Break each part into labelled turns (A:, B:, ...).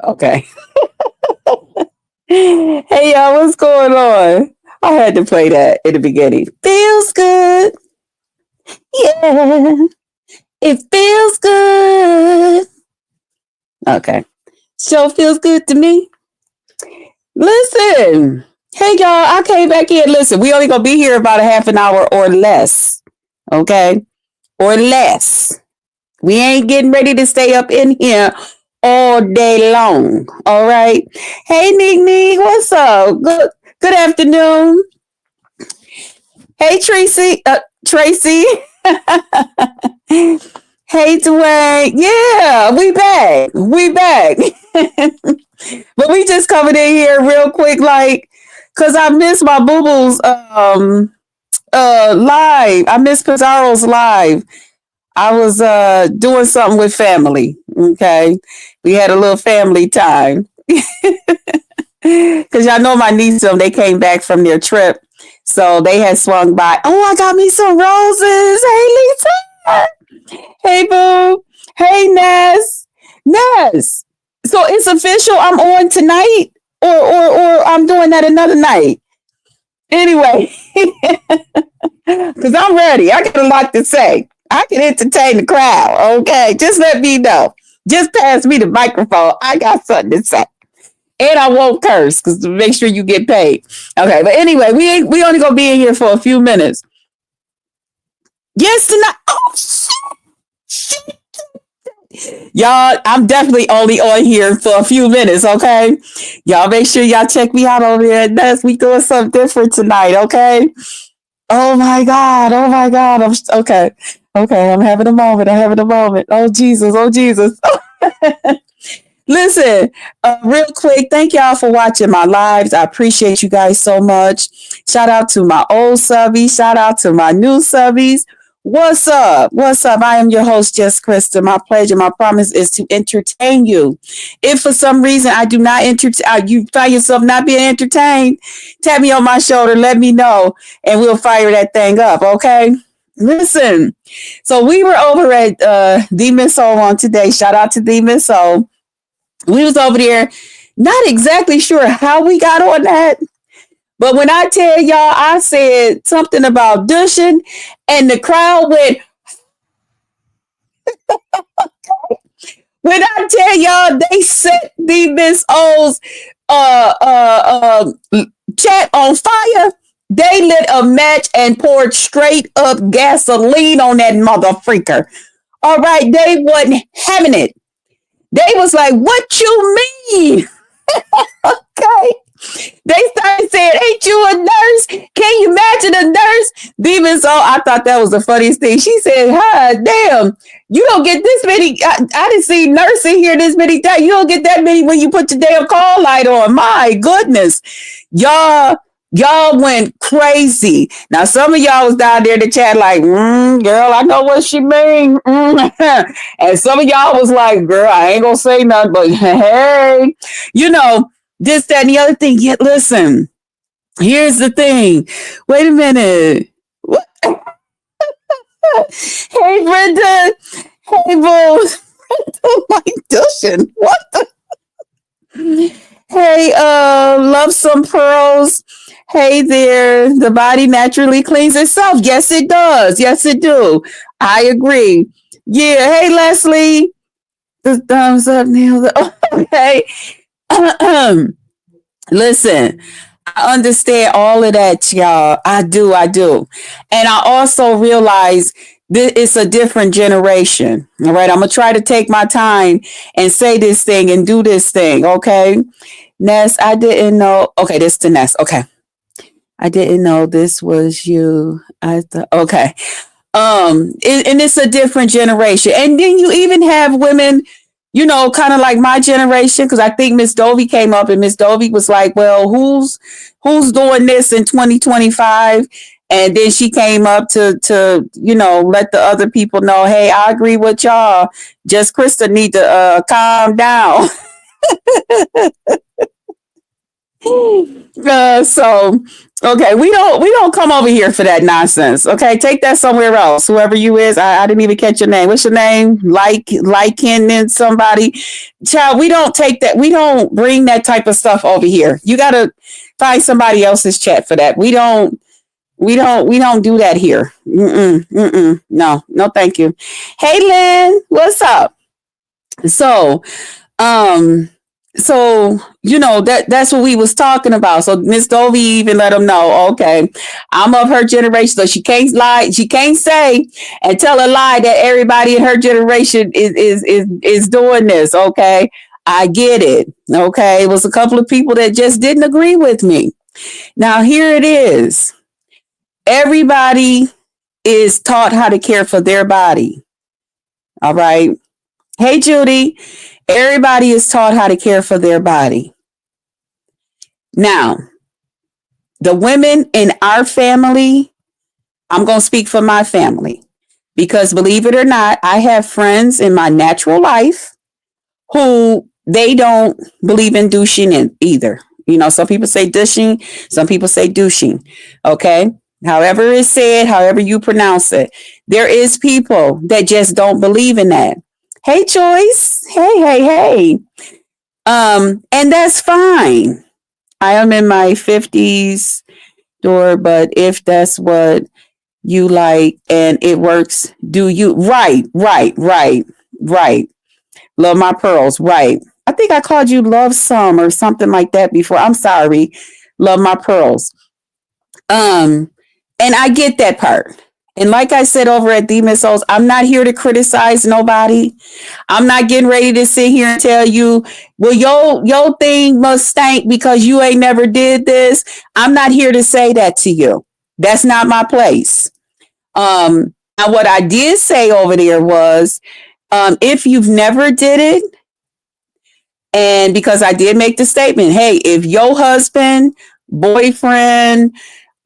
A: Okay. Hey y'all, what's going on? I had to play that in the beginning. Feels good. Yeah. It feels good. Okay. Show feels good to me. Listen. Hey y'all, I came back in. Listen, we only gonna be here about a half an hour or less. Okay? Or less. We ain't getting ready to stay up in here all day long. All right. Hey Nick Nick, what's up? Good afternoon. Hey Tracy. Tracy. Hey Dwayne. Yeah, we back. We back. But we just coming in here real quick, like, cause I missed my boo boo's live. I missed Pizarro's live. I was doing something with family. Okay. We had a little family time. Cause y'all know my niece they came back from their trip. So they had swung by. Oh, I got me some roses. Hey Lisa. Hey Boo. Hey Ness. Ness. So it's official. I'm on tonight, or I'm doing that another night. Anyway, because I'm ready. I got a lot to say. I can entertain the crowd. Okay, just let me know. Just pass me the microphone. I got something to say, and I won't curse because to make sure you get paid. Okay, but anyway, we only gonna be in here for a few minutes. Yes, tonight. Oh shit. Y'all, I'm definitely only on here for a few minutes, okay? Y'all make sure y'all check me out over there. That's we doing something different tonight, okay? Oh my God. Oh my God. Okay. Okay. I'm having a moment. I'm having a moment. Oh Jesus. Oh Jesus. Listen, real quick, thank y'all for watching my lives. I appreciate you guys so much. Shout out to my old subbies. Shout out to my new subbies. What's up? What's up? I am your host, Jess Krista. My pleasure, my promise is to entertain you. If for some reason I do not you find yourself not being entertained, tap me on my shoulder, let me know, and we'll fire that thing up, okay? Listen, so we were over at The Miss Soul on today. Shout out to The Miss Soul. We was over there, not exactly sure how we got on that. But when I tell y'all, I said something about douching, and the crowd went. When I tell y'all, they set the Miss O's chat on fire. They lit a match and poured straight up gasoline on that mother freaker. All right, they wasn't having it. They was like, "What you mean?" Okay. They started saying, "Ain't you a nurse? Can you imagine a nurse?" Demons. Oh, I thought that was the funniest thing. She said, "Hi, damn, you don't get this many. I didn't see nursing here this many times. You don't get that many when you put your damn call light on." My goodness, y'all went crazy. Now some of y'all was down there to chat like, "Girl, I know what she mean." And some of y'all was like, "Girl, I ain't gonna say nothing, but hey, you know." This, that, and the other thing. Yet, listen, here's the thing. Wait a minute. What? Hey, Brenda. Hey, Boo. Brenda, my douching. What the? Hey, love some pearls. Hey there. The body naturally cleans itself. Yes, it does. Yes, it do. I agree. Yeah. Hey, Leslie. The thumbs up, Neil. Okay. Listen, I understand all of that, y'all. I do. And I also realize it's a different generation. All right. I'm going to try to take my time and say this thing and do this thing. Okay. Ness, I didn't know. Okay. This to Ness. Okay. I didn't know this was you. I thought, okay. And it's a different generation. And then you even have women, you know, kind of like my generation, because I think Miss Dovey came up and Miss Dovey was like, "Well, who's doing this in 2025?" And then she came up to let the other people know, "Hey, I agree with y'all. Just Krista need to calm down." So okay, we don't come over here for that nonsense. Okay, take that somewhere else. Whoever you is, I didn't even catch your name. What's your name? Liking somebody. Child, we don't take that. We don't bring that type of stuff over here. You gotta find somebody else's chat for that. We don't do that here. No, no, thank you. Hey, Lynn, what's up? So, um, that's what we was talking about. So Miss Dovey even let them know, okay, I'm of her generation, so she can't lie. She can't say and tell a lie that everybody in her generation is doing this. Okay, I get it. Okay, it was a couple of people that just didn't agree with me. Now here it is. Everybody is taught how to care for their body. All right. Hey, Judy. Everybody is taught how to care for their body. Now, the women in our family, I'm going to speak for my family because believe it or not, I have friends in my natural life who they don't believe in douching in either. Some people say douching, some people say douching. Okay. However it's said, however you pronounce it, there is people that just don't believe in that. Hey, Joyce. Hey, hey, hey. And that's fine. I am in my 50s, but if that's what you like and it works, do you? Right, right, right, right. Love my pearls. Right. I think I called you love some or something like that before. I'm sorry. Love my pearls. And I get that part. And like I said over at Demon Souls, I'm not here to criticize nobody. I'm not getting ready to sit here and tell you, well, your thing must stink because you ain't never did this. I'm not here to say that to you. That's not my place. Now what I did say over there was, if you've never did it, and because I did make the statement, hey, if your husband, boyfriend,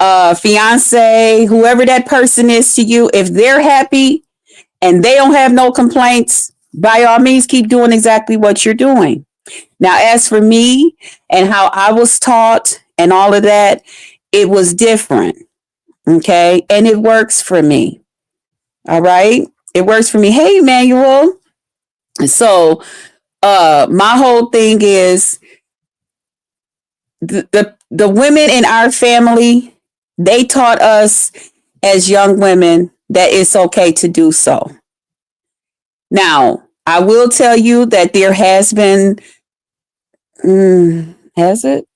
A: fiance, whoever that person is to you, if they're happy and they don't have no complaints, by all means, keep doing exactly what you're doing. Now, as for me and how I was taught and all of that, it was different. Okay. And it works for me. All right. It works for me. Hey, Emmanuel. So, my whole thing is the women in our family, they taught us as young women that it's okay to do so. Now, I will tell you that there has been, has it?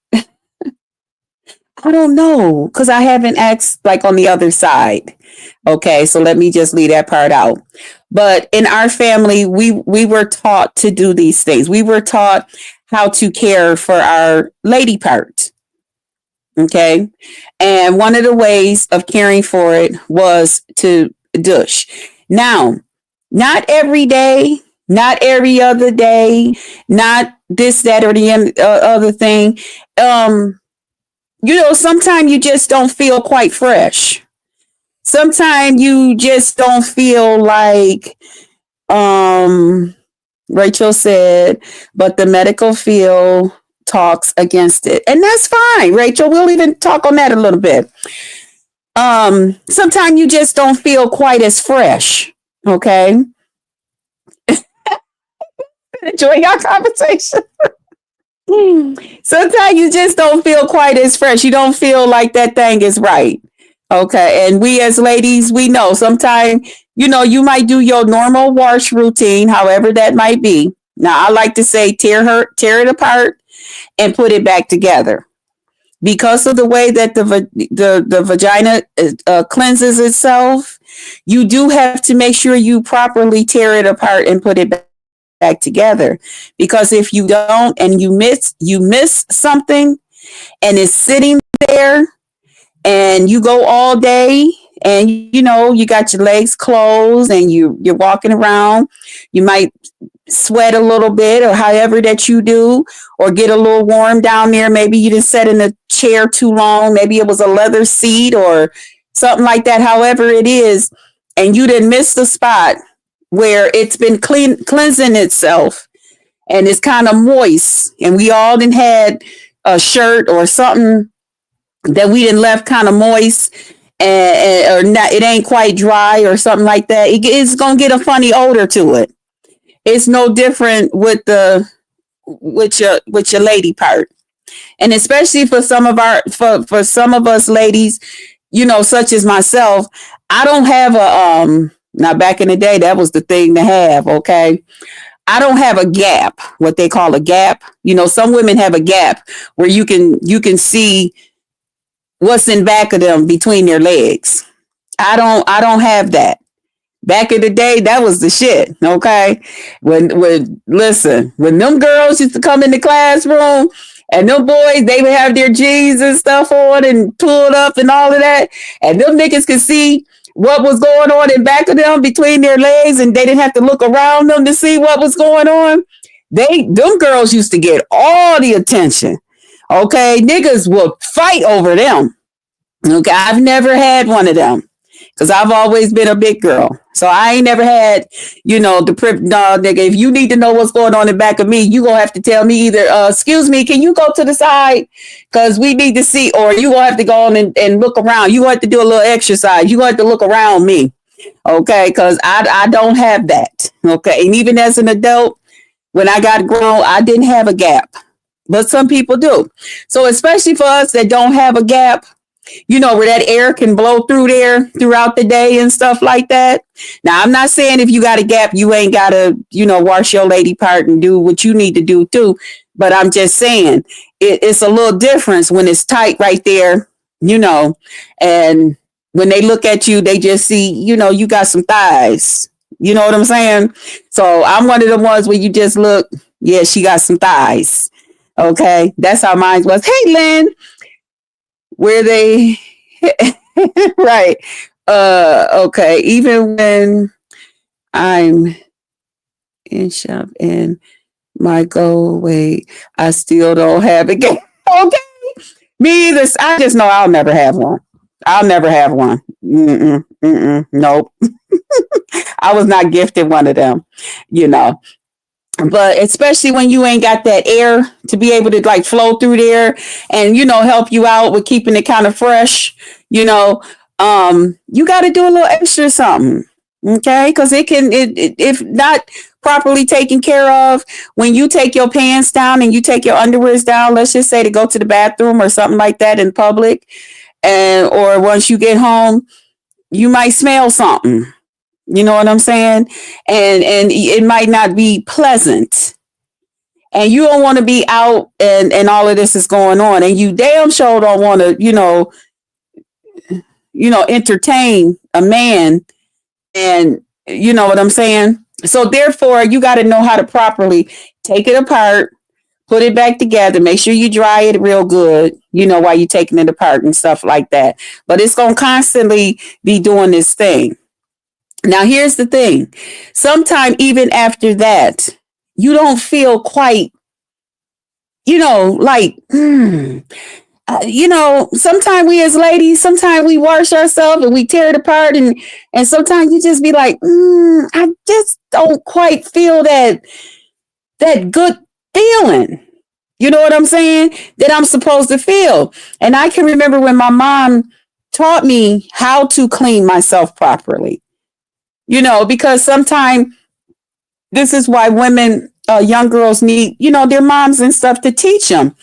A: I don't know because I haven't asked like on the other side. Okay, so let me just leave that part out. But in our family, we were taught to do these things. We were taught how to care for our lady part. Okay, and one of the ways of caring for it was to douche. Now, not every day, not every other day, not this, that, or the other thing. Sometimes you just don't feel quite fresh. Sometimes you just don't feel like, Rachel said, but the medical field talks against it. And that's fine, Rachel. We'll even talk on that a little bit. Sometimes you just don't feel quite as fresh. Okay. Enjoying our conversation. Sometimes you just don't feel quite as fresh. You don't feel like that thing is right. Okay. And we as ladies, we know sometimes, you might do your normal wash routine, however that might be. Now, I like to say tear it apart and put it back together. Because of the way that the vagina cleanses itself, you do have to make sure you properly tear it apart and put it back together. Because if you don't and you miss something and it's sitting there and you go all day and you got your legs closed and you're walking around, you might sweat a little bit or however that you do, or get a little warm down there. Maybe you just sat in a chair too long. Maybe it was a leather seat or something like that. However it is, and you didn't miss the spot where it's been cleansing itself and it's kind of moist. And we all done had a shirt or something that we didn't left kind of moist or not, it ain't quite dry or something like that, it's gonna get a funny odor to it. It's no different with the with your lady part, and especially for some of our for some of us ladies, such as myself. I don't have a now back in the day that was the thing to have. Okay, I don't have a gap, what they call a gap. Some women have a gap where you can see what's in back of them between their legs. I don't have that. Back in the day, that was the shit. Okay. When them girls used to come in the classroom and them boys, they would have their jeans and stuff on and pulled up and all of that. And them niggas could see what was going on in back of them between their legs, and they didn't have to look around them to see what was going on. Them girls used to get all the attention. Okay. Niggas would fight over them. Okay. I've never had one of them because I've always been a big girl. So I ain't never had, no, nigga, if you need to know what's going on in back of me, you gonna have to tell me either, excuse me, can you go to the side? Because we need to see, or you gonna have to go on and look around. You gonna have to do a little exercise. You gonna have to look around me. Okay. Because I don't have that. Okay. And even as an adult, when I got grown, I didn't have a gap. But some people do. So especially for us that don't have a gap, where that air can blow through there throughout the day and stuff like that. Now, I'm not saying if you got a gap, you ain't got to, wash your lady part and do what you need to do too. But I'm just saying it's a little difference when it's tight right there, and when they look at you, they just see, you got some thighs. You know what I'm saying? So I'm one of the ones where you just look, yeah, she got some thighs. Okay. That's how mine was. Hey, Lynn. Where they right. Okay. Even when I'm in shop and my go away, I still don't have it. Okay. Me either. I just know I'll never have one. I'll never have one. Nope. I was not gifted one of them, But especially when you ain't got that air to be able to like flow through there and, help you out with keeping it kind of fresh, you got to do a little extra something. Okay. Cause if not properly taken care of, when you take your pants down and you take your underwears down, let's just say to go to the bathroom or something like that in public, or once you get home, you might smell something. You know what I'm saying? And it might not be pleasant. And you don't want to be out and all of this is going on. And you damn sure don't want to, entertain a man. And you know what I'm saying? So therefore, you got to know how to properly take it apart, put it back together, make sure you dry it real good, while you're taking it apart and stuff like that. But it's going to constantly be doing this thing. Now, here's the thing. Sometime even after that, you don't feel quite, like, sometimes we as ladies, sometimes we wash ourselves and we tear it apart. And sometimes you just be like, I just don't quite feel that good feeling. You know what I'm saying? That I'm supposed to feel. And I can remember when my mom taught me how to clean myself properly. Because sometimes this is why women, young girls need, their moms and stuff to teach them.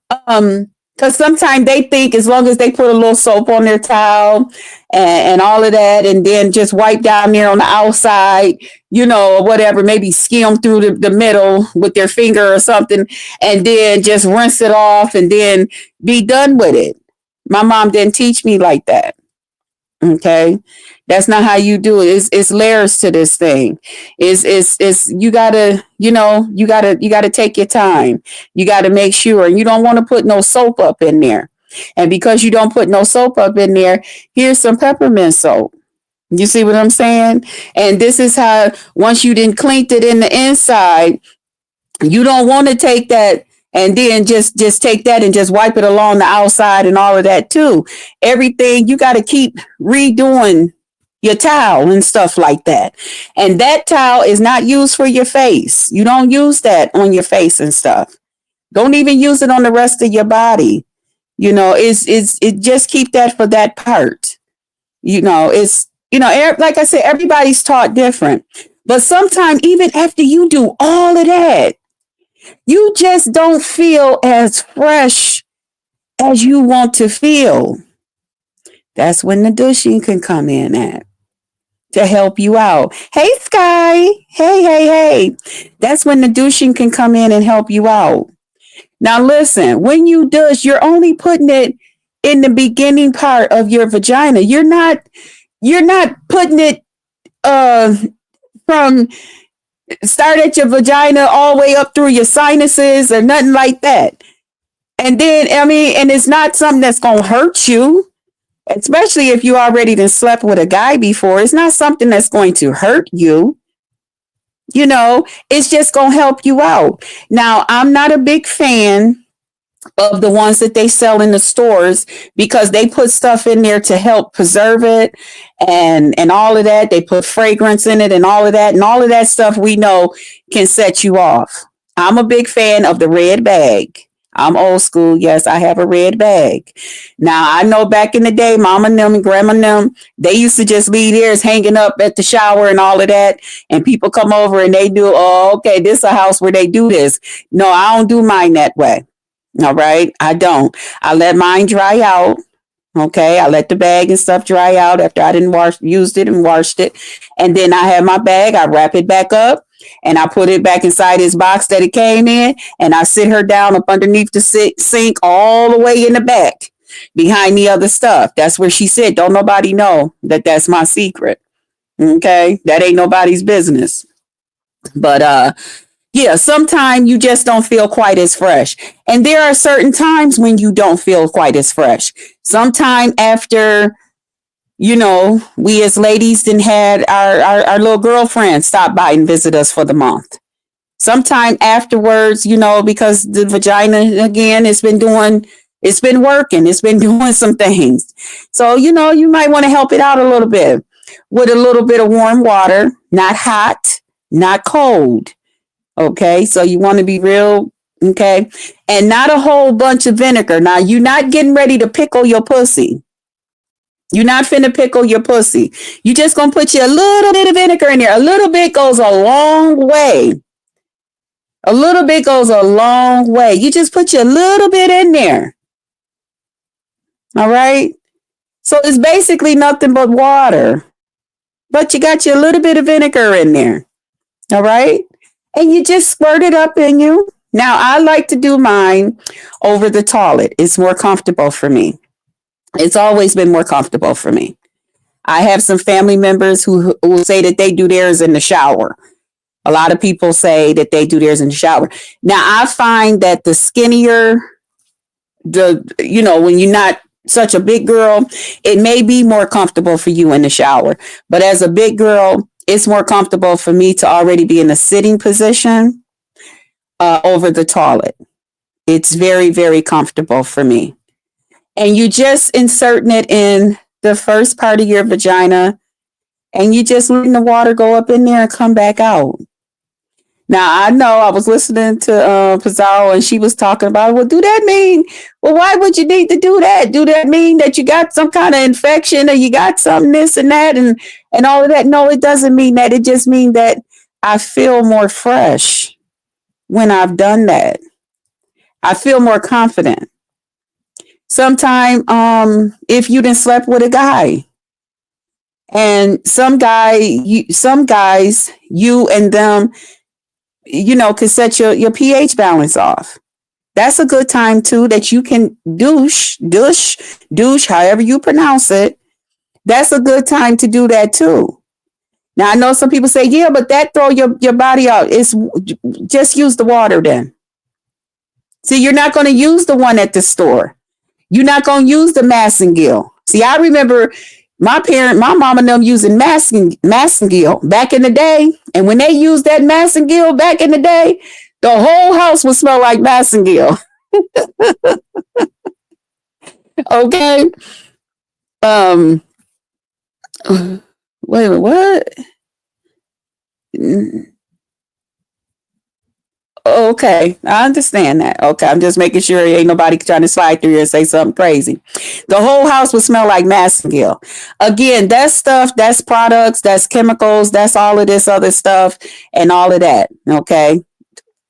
A: Because sometimes they think as long as they put a little soap on their towel and all of that, and then just wipe down there on the outside, or whatever, maybe skim through the middle with their finger or something, and then just rinse it off and then be done with it. My mom didn't teach me like that. Okay. That's not how you do it. It's layers to this thing. It's you gotta, you gotta take your time. You gotta make sure, and you don't want to put no soap up in there. And because you don't put no soap up in there, here's some peppermint soap. You see what I'm saying? And this is how, once you didn't cleaned it in the inside, you don't want to take that and then just take that and just wipe it along the outside and all of that too. Everything, you got to keep redoing your towel and stuff like that. And that towel is not used for your face. You don't use that on your face and stuff. Don't even use it on the rest of your body. It just keep that for that part. It's like I said, everybody's taught different. But sometimes even after you do all of that, you just don't feel as fresh as you want to feel. That's when the douching can come in at to help you out. Hey, Sky. Hey. That's when the douching can come in and help you out. Now, listen, when you douche, you're only putting it in the beginning part of your vagina. You're not putting it uh from start at your vagina all the way up through your sinuses or nothing like that. And then, I mean, and it's not something that's going to hurt you, especially if you already done slept with a guy before. It's not something that's going to hurt you. It's just going to help you out. Now, I'm not a big fan of the ones that they sell in the stores because they put stuff in there to help preserve it and all of that. They put fragrance in it and all of that stuff we know can set you off. I'm a big fan of the red bag. I'm old school. Yes, I have a red bag. Now, I know back in the day, mama and them and grandma and them, they used to just leave theirs hanging up at the shower and all of that. And people come over and they do, oh, okay, this is a house where they do this. No, I don't do mine that way. All right. I don't. I let mine dry out. Okay. I let the bag and stuff dry out after I didn't used it and washed it. And then I have my bag. I wrap it back up and I put it back inside this box that it came in. And I sit her down up underneath the sink all the way in the back behind the other stuff. That's where she said, don't nobody know that that's my secret. Okay. That ain't nobody's business. But, yeah, sometimes you just don't feel quite as fresh. And there are certain times when you don't feel quite as fresh. Sometime after, we as ladies then had our little girlfriend stop by and visit us for the month. Sometime afterwards, because the vagina, again, it's been working. It's been doing some things. So, you might want to help it out a little bit with a little bit of warm water, not hot, not cold. Okay, so you want to be real, okay, and not a whole bunch of vinegar. Now, you're not getting ready to pickle your pussy. You're not finna pickle your pussy. You just gonna put you a little bit of vinegar in there. A little bit goes a long way. A little bit goes a long way. You just put you a little bit in there. All right. So it's basically nothing but water, but you got you a little bit of vinegar in there. All right. And you just squirt it up in you. Now, I like to do mine over the toilet. It's more comfortable for me. It's always been more comfortable for me. I have some family members who say that they do theirs in the shower. A lot of people say that they do theirs in the shower. Now, I find that the skinnier, when you're not such a big girl, it may be more comfortable for you in the shower. But as a big girl, it's more comfortable for me to already be in a sitting position over the toilet. It's very, very comfortable for me. And you just inserting it in the first part of your vagina and you just letting the water go up in there and come back out. Now, I know I was listening to Pizarro and she was talking about, well, do that mean, well, why would you need to do that? Do that mean that you got some kind of infection or you got something this and that and all of that? No, it doesn't mean that. It just means that I feel more fresh when I've done that. I feel more confident. Sometime, if you didn't slept with a guy and some guys, you and them, can set your pH balance off. That's a good time too that you can douche, however you pronounce it. That's a good time to do that too. Now I know some people say, yeah, but that throw your body out. It's just use the water then. See, you're not going to use the one at the store. You're not going to use the Massengill. See, I remember my mom and them using Massengill back in the day. And when they used that Massengill back in the day, the whole house would smell like Massengill. Okay. Wait a minute, what? Okay, I understand that. Okay, I'm just making sure ain't nobody trying to slide through here and say something crazy. The whole house would smell like massengill. Again, that's stuff, that's products, that's chemicals, that's all of this other stuff and all of that. Okay.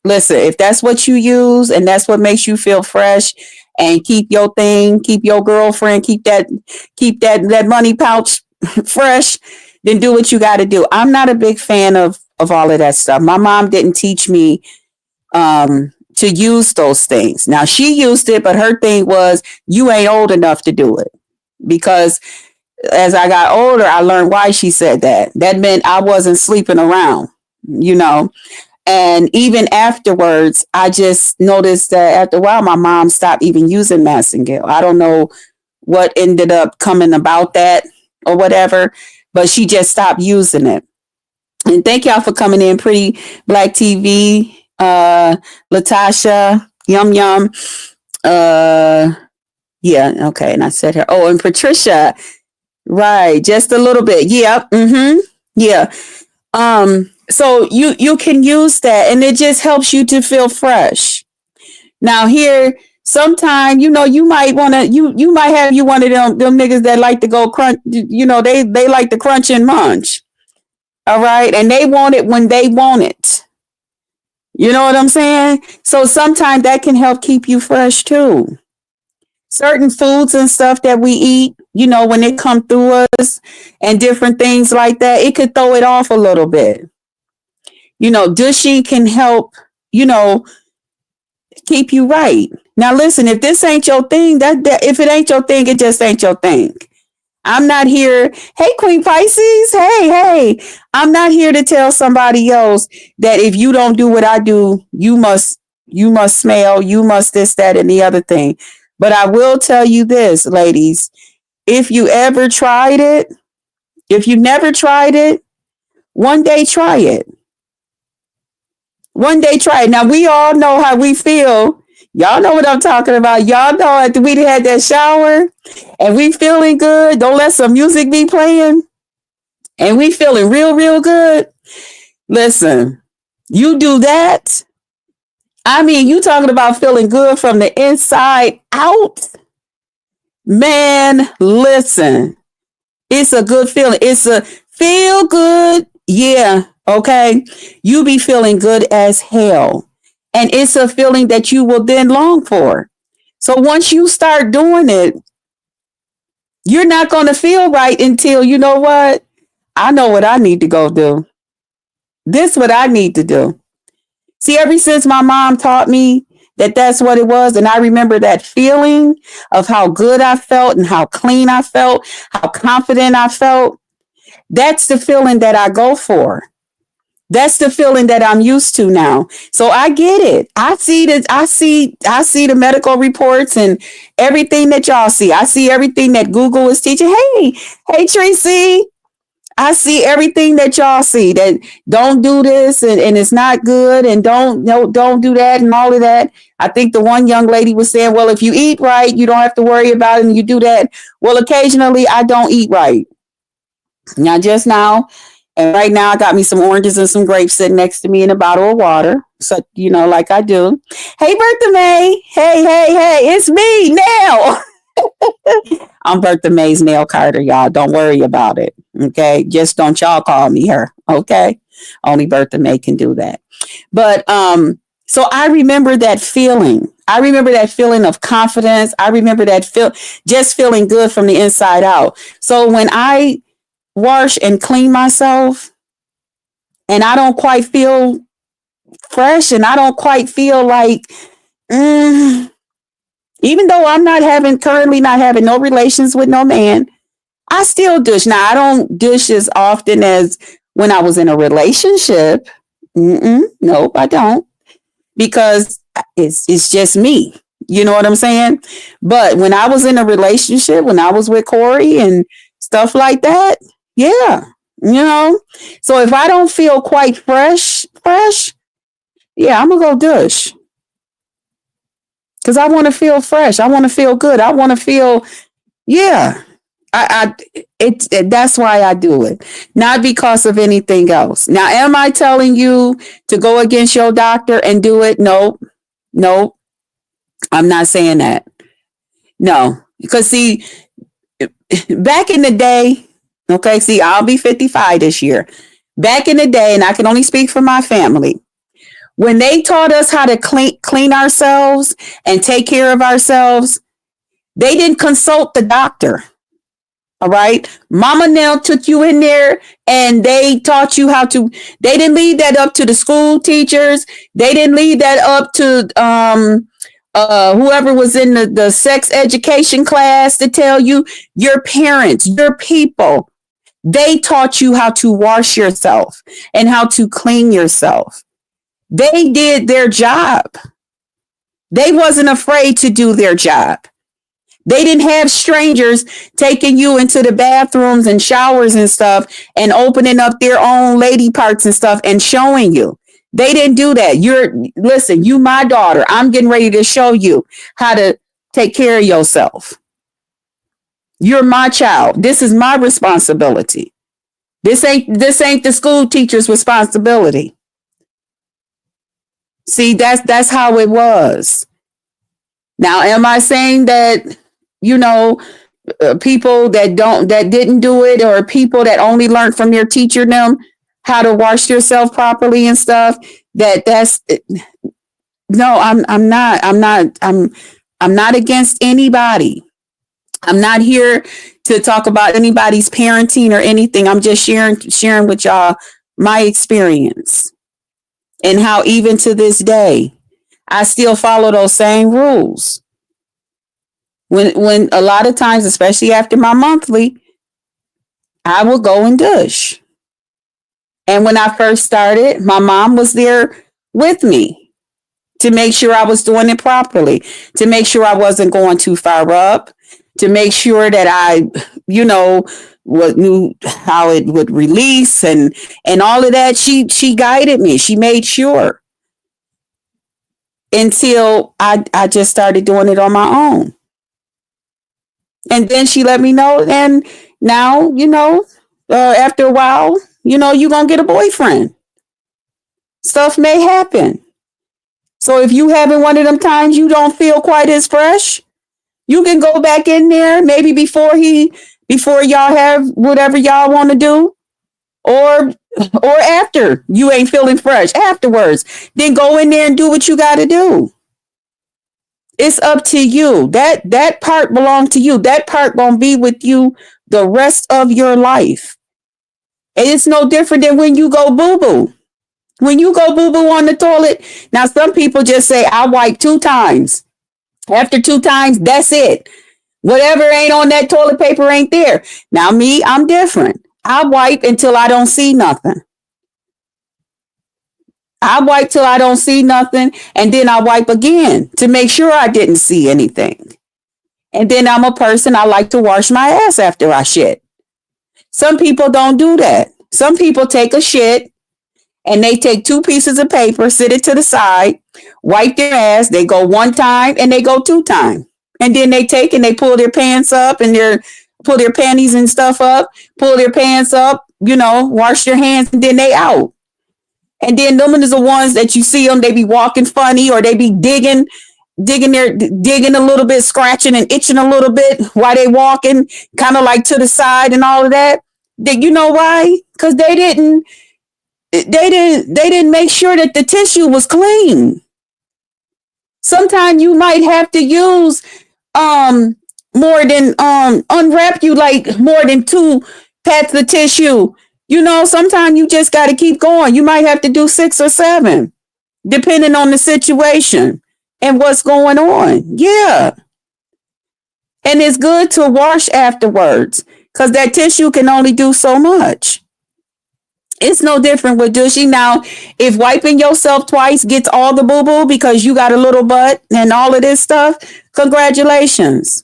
A: Listen, if that's what you use and that's what makes you feel fresh and keep your thing, keep your girlfriend, keep that money pouch fresh, then do what you got to do. I'm not a big fan of all of that stuff. My mom didn't teach me to use those things. Now she used it, but her thing was you ain't old enough to do it. Because as I got older, I learned why she said that. That meant I wasn't sleeping around, you know. And even afterwards, I just noticed that after a while, my mom stopped even using Massengill. I don't know what ended up coming about that or whatever, but she just stopped using it. And thank y'all for coming in, Pretty Black TV, Latasha, Yum Yum. Uh, yeah, okay. And I said her. Oh, and Patricia. Right, just a little bit. Yeah. Mm-hmm. Yeah. So you can use that and it just helps you to feel fresh. Now here, sometime, you might wanna you might have you one of them niggas that like to go crunch, they like to crunch and munch. All right. And they want it when they want it. You know what I'm saying? So sometimes that can help keep you fresh too. Certain foods and stuff that we eat, when they come through us and different things like that, it could throw it off a little bit. Douching can help, you know, keep you right. Now, listen, if this ain't your thing, that if it ain't your thing, it just ain't your thing. I'm not here. Hey, Queen Pisces. Hey. I'm not here to tell somebody else that if you don't do what I do, you must smell, you must this, that, and the other thing. But I will tell you this, ladies, if you ever tried it, if you never tried it, one day try it. One day try it. Now we all know how we feel. Y'all know what I'm talking about. Y'all know after we had that shower and we feeling good. Don't let some music be playing. And we feeling real, real good. Listen, you do that. I mean, you talking about feeling good from the inside out. Man, listen. It's a good feeling. It's a feel good. Yeah. Okay. You be feeling good as hell. And it's a feeling that you will then long for. So once you start doing it, you're not going to feel right until, you know what? I know what I need to go do. This is what I need to do. See, ever since my mom taught me that that's what it was, and I remember that feeling of how good I felt and how clean I felt, how confident I felt. That's the feeling that I go for. That's the feeling that I'm used to now. So I get it. I see the medical reports and everything that y'all see. I see everything that Google is teaching. Hey Tracy. I see everything that y'all see that don't do this and it's not good and don't do that and all of that. I think the one young lady was saying, well, if you eat right, you don't have to worry about it and you do that. Well, occasionally I don't eat right. Not just now. And right now I got me some oranges and some grapes sitting next to me in a bottle of water. So, like I do. Hey, Bertha May. Hey, it's me now. I'm Bertha May's nail carter, y'all. Don't worry about it. Okay. Just don't y'all call me her. Okay. Only Bertha May can do that. But so I remember that feeling. I remember that feeling of confidence. I remember that just feeling good from the inside out. So when I wash and clean myself and I don't quite feel fresh and I don't quite feel like even though I'm currently not having no relations with no man, I still douche. Now, I don't douche as often as when I was in a relationship. Nope, I don't. Because it's just me. You know what I'm saying? But when I was in a relationship, when I was with Corey and stuff like that, yeah. So if I don't feel quite fresh, yeah, I'm going to go douche. Because I want to feel fresh. I want to feel good. I want to feel, yeah. That's why I do it, not because of anything else. Now, am I telling you to go against your doctor and do it? No, no, I'm not saying that. No, because see, back in the day, okay, see, I'll be 55 this year. Back in the day, and I can only speak for my family, when they taught us how to clean ourselves and take care of ourselves, they didn't consult the doctor. All right. Mama Nell took you in there and they taught you how to, they didn't leave that up to the school teachers. They didn't leave that up to whoever was in the sex education class to tell you. Your parents, your people, they taught you how to wash yourself and how to clean yourself. They did their job. They wasn't afraid to do their job. They didn't have strangers taking you into the bathrooms and showers and stuff and opening up their own lady parts and stuff and showing you. They didn't do that. Listen, you my daughter. I'm getting ready to show you how to take care of yourself. You're my child. This is my responsibility. This ain't the school teacher's responsibility. See, that's how it was. Now, am I saying that, people that didn't do it, or people that only learned from their teacher them how to wash yourself properly and stuff? That's no, I'm not against anybody. I'm not here to talk about anybody's parenting or anything. I'm just sharing with y'all my experience and how even to this day I still follow those same rules. When a lot of times, especially after my monthly, I will go and douche. And when I first started, my mom was there with me to make sure I was doing it properly, to make sure I wasn't going too far up, to make sure that I, knew how it would release and all of that. She guided me. She made sure, until I just started doing it on my own. And then she let me know. And now, after a while, you're going to get a boyfriend. Stuff may happen. So if you having one of them times you don't feel quite as fresh, you can go back in there maybe before y'all have whatever y'all want to do, or after you ain't feeling fresh afterwards, then go in there and do what you got to do. It's up to you. That part belongs to you. That part gonna be with you the rest of your life. And it's no different than when you go boo-boo. When you go boo-boo on the toilet, now some people just say, I wipe 2 times. After 2 times, that's it. Whatever ain't on that toilet paper ain't there. Now me, I'm different. I wipe until I don't see nothing. I wipe till I don't see nothing, and then I wipe again to make sure I didn't see anything. And then I'm a person, I like to wash my ass after I shit. Some people don't do that. Some people take a shit and they take 2 pieces of paper, sit it to the side, wipe their ass. They go 1 time and they go 2 times. And then they take and they pull their pants up and pull their panties and stuff up, pull their pants up, wash their hands, and then they out. And then them is the ones that you see them, they be walking funny, or they be digging a little bit, scratching and itching a little bit while they walking, kind of like to the side and all of that. You know why? Because they didn't make sure that the tissue was clean. Sometimes you might have to use more than unwrap you like more than 2 pads of tissue. Sometimes you just got to keep going. You might have to do 6 or 7, depending on the situation and what's going on. Yeah. And it's good to wash afterwards because that tissue can only do so much. It's no different with douching. Now, if wiping yourself twice gets all the boo-boo because you got a little butt and all of this stuff, congratulations.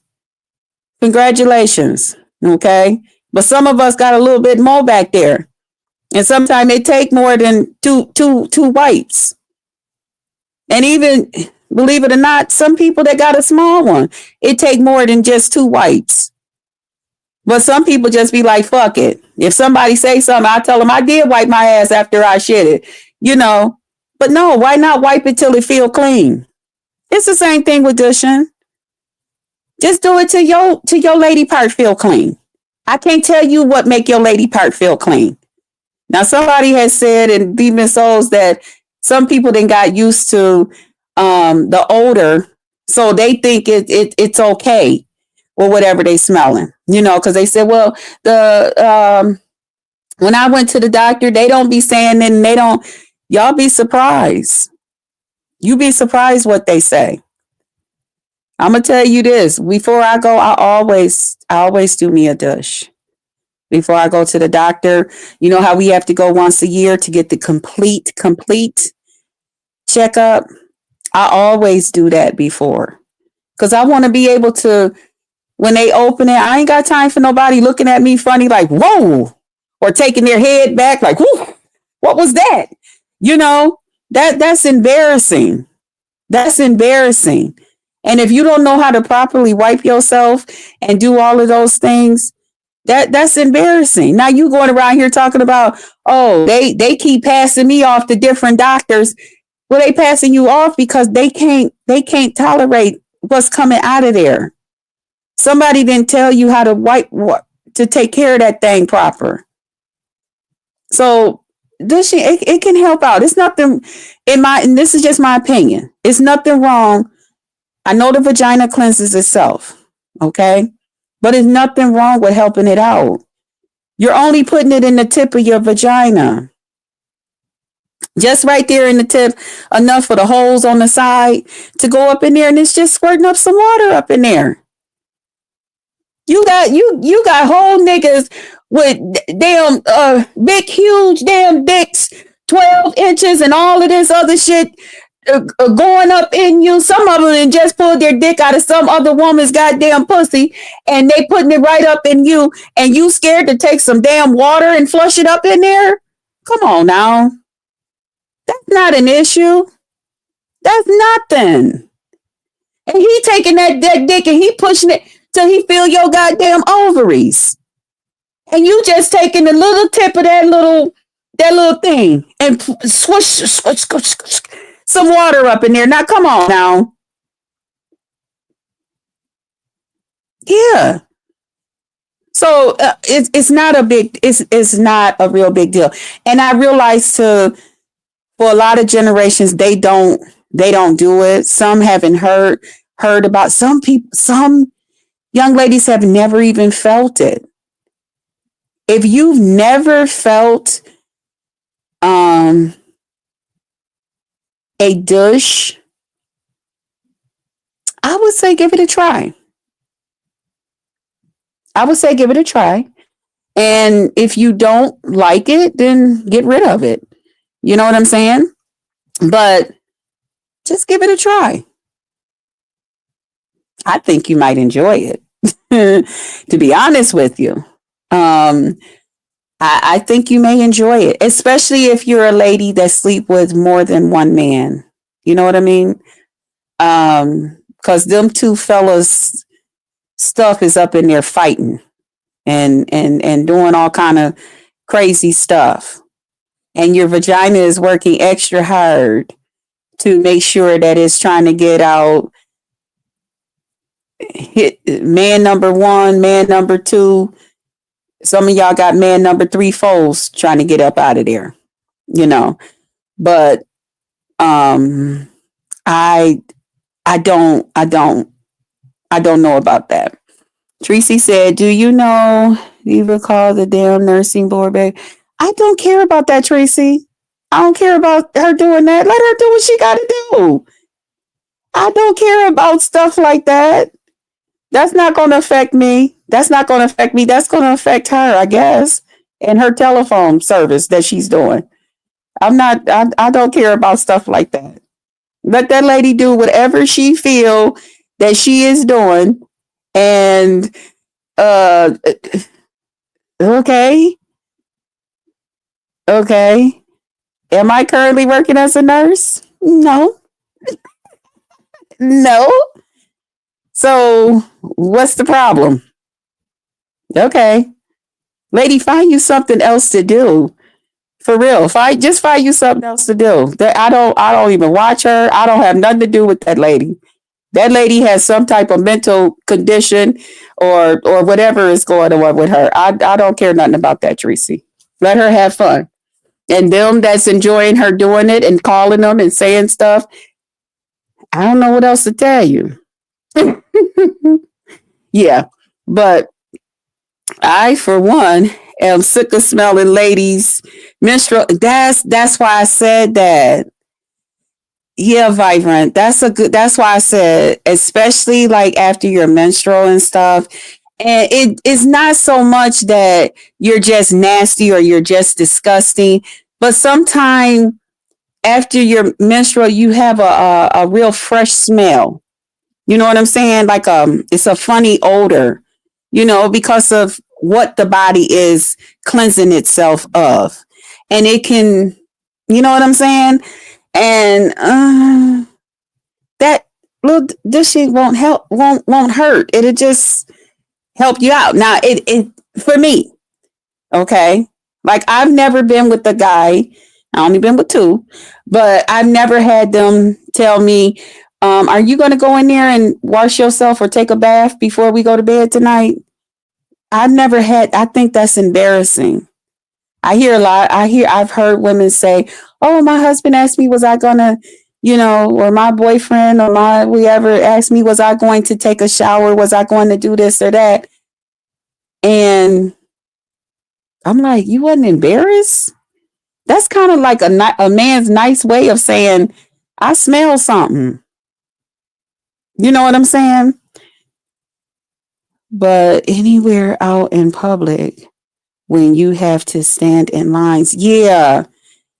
A: Congratulations. Okay. But some of us got a little bit more back there. And sometimes they take more than two wipes. And even, believe it or not, some people that got a small one, it take more than just 2 wipes. But some people just be like, fuck it. If somebody say something, I tell them I did wipe my ass after I shit it, you know. But no, why not wipe it till it feel clean? It's the same thing with douching. Just do it till your lady part feel clean. I can't tell you what make your lady part feel clean. Now, somebody has said in Demon Souls that some people then got used to the odor, so they think it's okay or whatever they smelling, because they said, well, the when I went to the doctor, they don't be saying it, and they don't. Y'all be surprised. You be surprised what they say. I'm gonna tell you this: before I go, I always do me a douche before I go to the doctor. You know how we have to go once a year to get the complete checkup? I always do that before because I want to be able to, when they open it, I ain't got time for nobody looking at me funny like, whoa, or taking their head back like, whoo, what was that? You know, that's embarrassing. That's embarrassing. And if you don't know how to properly wipe yourself and do all of those things, that's embarrassing. Now you going around here talking about, oh, they keep passing me off to different doctors. Well, they passing you off because they can't tolerate what's coming out of there. Somebody didn't tell you how to to take care of that thing proper. So it can help out. It's nothing and this is just my opinion. It's nothing wrong. I know the vagina cleanses itself, okay? But there's nothing wrong with helping it out. You're only putting it in the tip of your vagina. Just right there in the tip, enough for the holes on the side to go up in there, and it's just squirting up some water up in there. You got whole niggas with damn big huge damn dicks, 12 inches and all of this other shit going up in you. Some of them just pulled their dick out of some other woman's goddamn pussy and they putting it right up in you, and you scared to take some damn water and flush it up in there? Come on now. That's not an issue. That's nothing. And he taking that dick and he pushing it till he feel your goddamn ovaries. And you just taking the little tip of that little thing and swish some water up in there. Now, come on now. Yeah. So it's not a real big deal. And I realize for a lot of generations, they don't do it. Some haven't heard about. Some young ladies have never even felt it. If you've never felt a douche, I would say give it a try. And if you don't like it, then get rid of it. You know what I'm saying? But just give it a try. I think you might enjoy it. To be honest with you. I think you may enjoy it, especially if you're a lady that sleep with more than one man. You know what I mean? Because them two fellas stuff is up in there fighting and doing all kind of crazy stuff. And your vagina is working extra hard to make sure that it's trying to get out. Hit man number one, man number two. Some of y'all got man number three foes trying to get up out of there, But I don't know about that. Tracy said, "Do you recall the damn nursing board, babe?" I don't care about that, Tracy. I don't care about her doing that. Let her do what she got to do. I don't care about stuff like that. That's not going to affect me. That's going to affect her, I guess, and her telephone service that she's doing. I don't care about stuff like that. Let that lady do whatever she feel that she is doing. And, okay. Okay. Am I currently working as a nurse? No. No. So what's the problem? Okay. Lady, find you something else to do. For real. Find you something else to do. That I don't even watch her. I don't have nothing to do with that lady. That lady has some type of mental condition or whatever is going on with her. I don't care nothing about that, Tracy. Let her have fun. And them that's enjoying her doing it and calling them and saying stuff, I don't know what else to tell you. Yeah. But I, for one, am sick of smelling ladies menstrual. That's why I said that. Yeah, vibrant. That's why I said, especially like after your menstrual and stuff. And it's not so much that you're just nasty or you're just disgusting, but sometimes after your menstrual, you have a real fresh smell. You know what I'm saying? Like it's a funny odor, because of what the body is cleansing itself of, and it can, you know what I'm saying? And that little this shit won't help, won't hurt. It'll just help you out. Now, it for me, okay. Like I've never been with a guy. I only been with two, but I've never had them tell me, "Are you going to go in there and wash yourself or take a bath before we go to bed tonight?" I've never had. I think that's embarrassing. I hear a lot. I've heard women say, "Oh, my husband asked me, was I gonna, or my boyfriend or my whoever asked me, was I going to take a shower? Was I going to do this or that?" And I'm like, you wasn't embarrassed? That's kind of like a man's nice way of saying, I smell something. You know what I'm saying? But anywhere out in public, when you have to stand in lines, yeah,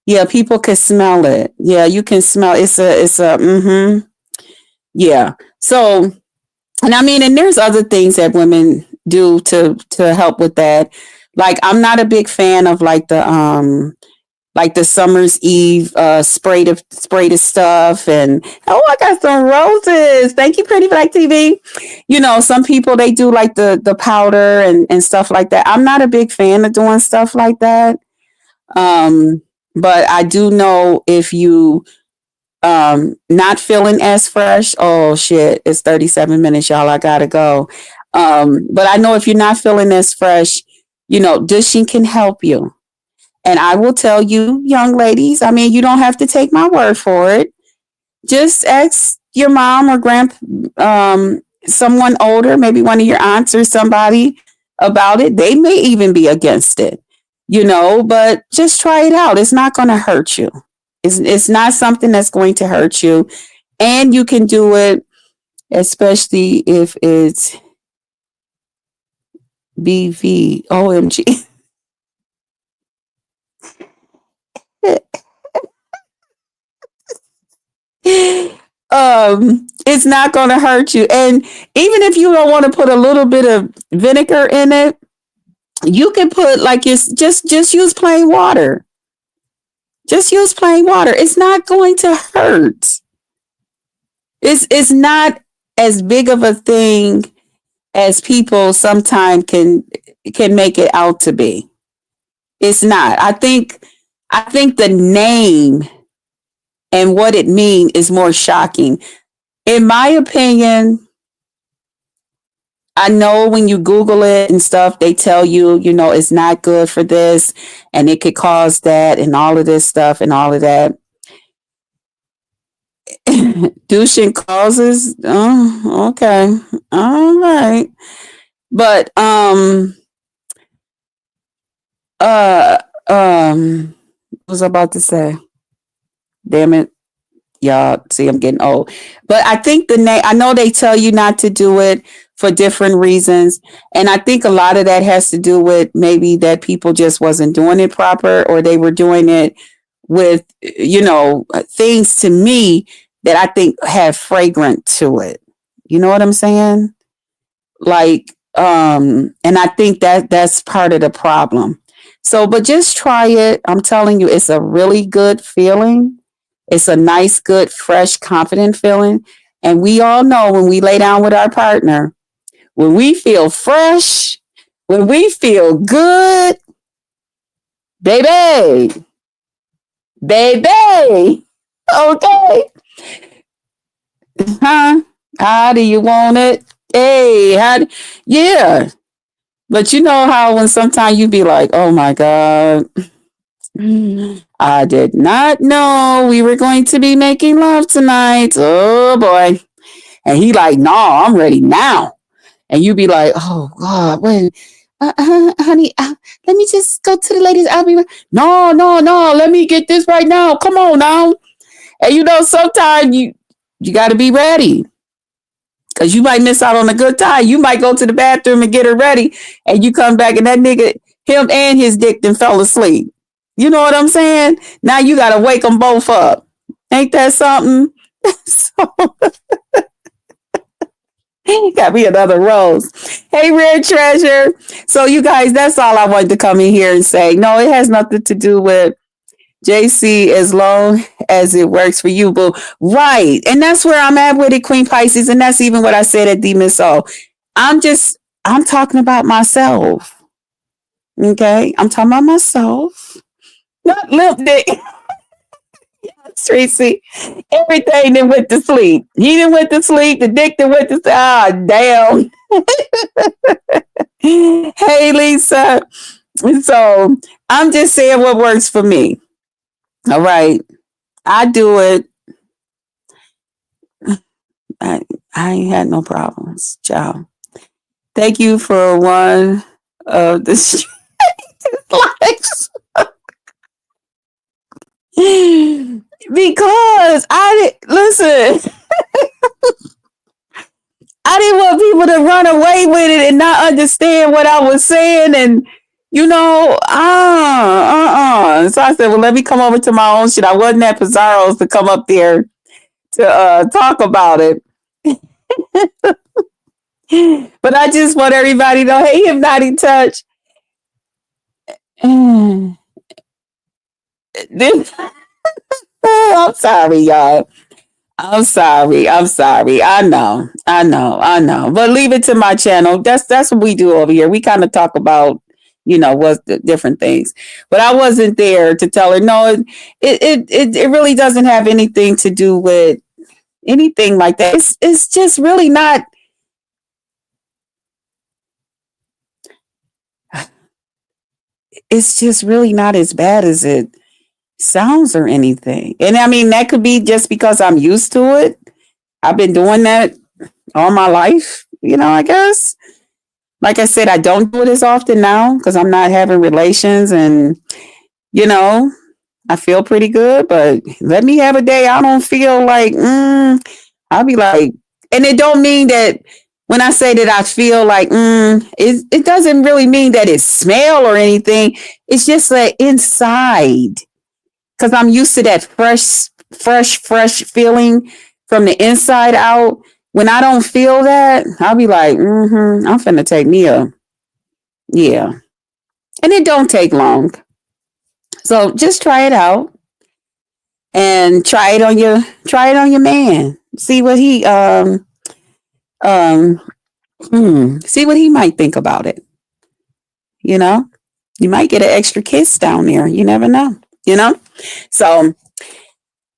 A: yeah, people can smell it. Yeah, you can smell yeah. So, and I mean, and there's other things that women do to help with that. Like, I'm not a big fan of like the summer's eve spray to stuff. And oh, I got some roses, thank you, Pretty Black TV. Some people, they do like the powder and stuff like that. I'm not a big fan of doing stuff like that. But I do know, if you not feeling as fresh, oh shit, it's 37 minutes, y'all, I gotta go. But I know if you're not feeling as fresh, Douching can help you. And I will tell you, young ladies, I mean, you don't have to take my word for it. Just ask your mom or someone older, maybe one of your aunts or somebody about it. They may even be against it, but just try it out. It's not going to hurt you. It's not something that's going to hurt you. And you can do it, especially if it's BV. OMG. It's not going to hurt you. And even if you don't want to put a little bit of vinegar in it, you can put like just use plain water. Just use plain water. It's not going to hurt. It's not as big of a thing as people sometimes can make it out to be. It's not. I think the name and what it means is more shocking. In my opinion, I know when you Google it and stuff, they tell you, it's not good for this and it could cause that and all of this stuff and all of that. Douching causes, oh, okay. All right. But uh what was I about to say? Damn it. Y'all see, I'm getting old. But I think I know they tell you not to do it for different reasons. And I think a lot of that has to do with maybe that people just wasn't doing it proper, or they were doing it with, things to me that I think have fragrant to it. You know what I'm saying? Like, and I think that's part of the problem. So, but just try it. I'm telling you, it's a really good feeling. It's a nice, good, fresh, confident feeling. And we all know when we lay down with our partner, when we feel fresh, When we feel good, baby, baby. Okay. Huh? How do you want it? Hey, yeah. But you know how when sometimes you be like, oh my God, I did not know we were going to be making love tonight. Oh boy. And he like, no, I'm ready now. And you be like, oh God, wait, honey, let me just go to the ladies. I'll be no, no, no. Let me get this right now. Come on now. And you know, sometimes you got to be ready because you might miss out on a good time. You might go to the bathroom and get her ready, and you come back and that nigga, him and his dick, then fell asleep. You know what I'm saying? Now you got to wake them both up. Ain't that something? So got me another rose. Hey, rare treasure. So, you guys, that's all I wanted to come in here and say. No, it has nothing to do with JC as long as it works for you, boo. Right. And that's where I'm at with it, Queen Pisces. And that's even what I said at Demon Soul. I'm talking about myself. Okay. I'm talking about myself. Not limp dick. Tracy. Everything that went to sleep. He didn't went to sleep. The dick that went to sleep. Ah, damn. Hey, Lisa. So I'm just saying what works for me. All right. I do it. I ain't had no problems. Ciao. Thank you for one of the likes. Because listen, I didn't want people to run away with it and not understand what I was saying. And, you know, So I said, well, let me come over to my own shit. I wasn't at Pizarro's to come up there to talk about it. But I just want everybody to know, hey, Hypnotic Touch. I'm sorry, y'all. I'm sorry. I'm sorry. I know. I know. I know. But leave it to my channel. That's what we do over here. We kind of talk about, what's the different things. But I wasn't there to tell her, no, it really doesn't have anything to do with anything like that. It's just really not. It's just really not as bad as it sounds or anything. And I mean, that could be just because I'm used to it. I've been doing that all my life, I guess. Like I said, I don't do it as often now because I'm not having relations and, I feel pretty good. But let me have a day I don't feel like, I'll be like, and it don't mean that when I say that I feel like, it doesn't really mean that it smell or anything. It's just like inside because I'm used to that fresh feeling from the inside out. When I don't feel that, I'll be like, I'm finna take me yeah. And it don't take long. So just try it out and try it on your man. See what he see what he might think about it. You might get an extra kiss down there. You never know. So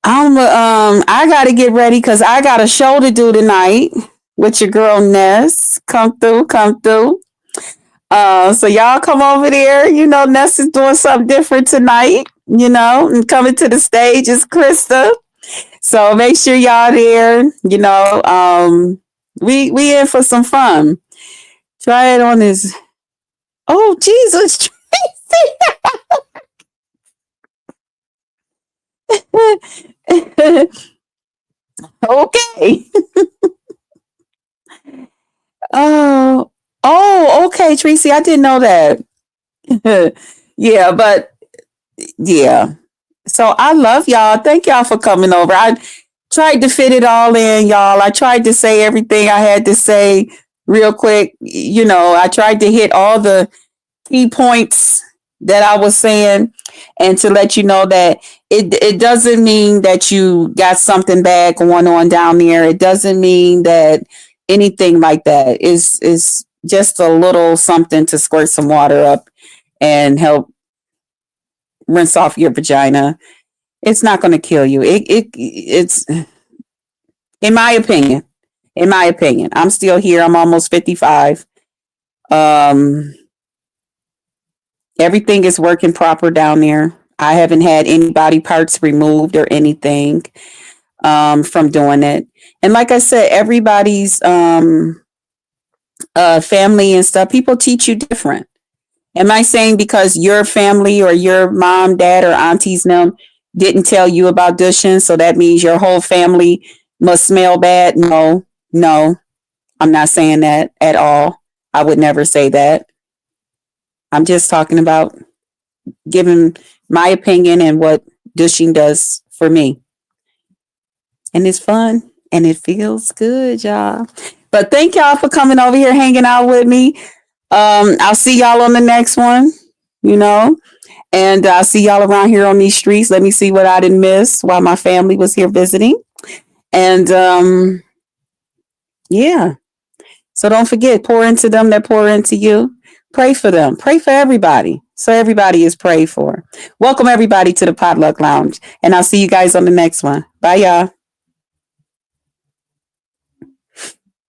A: I gotta get ready because I got a show to do tonight with your girl Ness. Come through. So y'all come over there. Ness is doing something different tonight. And coming to the stage is Krista. So make sure y'all there. We in for some fun. Try it on this. Oh Jesus, okay. Oh, okay, Tracy. I didn't know that. Yeah, but yeah. So I love y'all. Thank y'all for coming over. I tried to fit it all in, y'all. I tried to say everything I had to say real quick. I tried to hit all the key points that I was saying and to let you know that it doesn't mean that you got something bad going on down there. It doesn't mean that anything like that is just a little something to squirt some water up and help rinse off your vagina. It's not going to kill you. It's in my opinion. In my opinion, I'm still here. I'm almost 55. Um, Everything is working proper down there. I haven't had any body parts removed or anything from doing it. And like I said, everybody's family and stuff, people teach you different. Am I saying because your family or your mom, dad, or aunties them didn't tell you about douching, so that means your whole family must smell bad? No, no, I'm not saying that at all. I would never say that. I'm just talking about giving my opinion and what douching does for me. And it's fun and it feels good, y'all. But thank y'all for coming over here, hanging out with me. I'll see y'all on the next one, you know, and I'll see y'all around here on these streets. Let me see what I didn't miss while my family was here visiting. And yeah, so don't forget, pour into them that pour into you. Pray for them. Pray for everybody. So everybody is prayed for. Welcome everybody to the Potluck Lounge. And I'll see you guys on the next one. Bye, y'all.